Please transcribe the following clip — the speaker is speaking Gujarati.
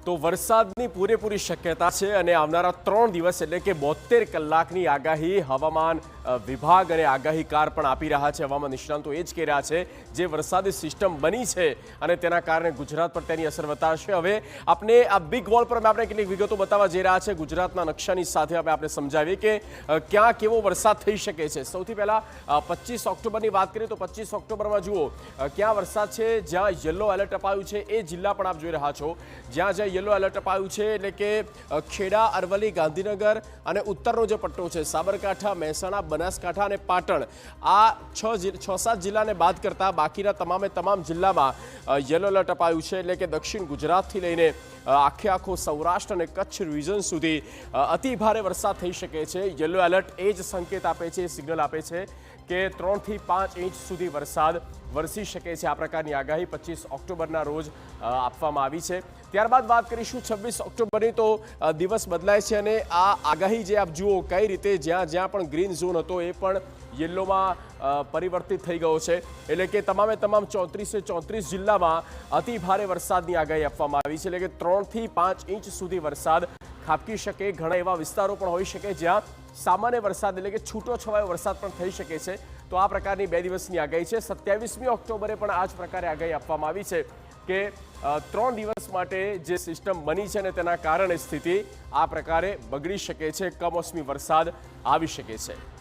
તો વરસાદની પૂરેપૂરી શક્યતા છે અને આવનારા 3 દિવસ એટલે કે 72 કલાકની આગાહી હવામાન વિભાગ અને આગાહીકાર પણ આપી રહ્યા છે। હવામાન નિષ્ણાંતો એ જ કહી રહ્યા છે જે વરસાદી સિસ્ટમ બની છે અને તેના કારણે ગુજરાત પર તેની અસર બતાવશે। હવે આપણે આ બિગ વોલ પર આપણે કેટલીક વિગતો બતાવવા જઈ રહ્યા છે। ગુજરાતના નકશાની સાથે હવે આપણે સમજાવીએ કે ક્યાં કેવો વરસાદ થઈ શકે છે। સૌથી પહેલા 25 ઓક્ટોબરની વાત કરીએ તો 25 ઓક્ટોબરમાં જુઓ ક્યાં વરસાદ છે। જ્યાં યલો એલર્ટ અપાયું છે એ જિલ્લા પણ આપ જોઈ રહ્યા છો। જ્યાં યલો એલર્ટ અપાયું છે એટલે કે ખેડા, અરવલ્લી, ગાંધીનગર અને ઉત્તરનો જે પટ્ટો છે સાબરકાંઠા, મહેસાણા, બનાસકાંઠા અને પાટણ, આ 6-7 જિલ્લાને બાદ કરતા બાકીના તમામ જિલ્લામાં યલો એલર્ટ અપાયું છે। એટલે કે દક્ષિણ ગુજરાતથી લઈને આખો સૌરાષ્ટ્ર અને કચ્છ રિજન સુધી અતિ ભારે વરસાદ થઈ શકે છે। યલો એલર્ટ એ જ સંકેત આપે છે, સિગ્નલ આપે છે કે 3 થી 5 ઇંચ સુધી વરસાદ વરસી શકે છે। આ પ્રકારની આગાહી 25 ઓક્ટોબરના રોજ આપવામાં આવી છે। ત્યારબાદ વાત કરીશું 26 ઓક્ટોબરની, તો દિવસ બદલાય છે અને આ આગાહી જે આપ જુઓ કઈ રીતે જ્યાં પણ ગ્રીન ઝોન હતો એ પણ યલોમાં પરિવર્તિત થઈ ગયો છે। એટલે કે તમામ 34 જિલ્લામાં અતિ ભારે વરસાદની આગાહી આપવામાં આવી છે। એટલે કે 3 થી 5 ઇંચ સુધી વરસાદ ખાબકી શકે। ઘણા એવા વિસ્તારો પણ હોઈ શકે જ્યાં સામાન્ય વરસાદ એટલે કે છૂટો છવાયો વરસાદ પણ થઈ શકે છે। તો આ પ્રકારની 2 દિવસની આગાહી છે। 27મી ઓક્ટોબરે પણ આ જ પ્રકારે આગાહી આપવામાં આવી છે કે 3 દિવસ માટે જે સિસ્ટમ બની છે અને તેના કારણે સ્થિતિ આ પ્રકારે બગડી શકે છે, કમોસમી વરસાદ આવી શકે છે।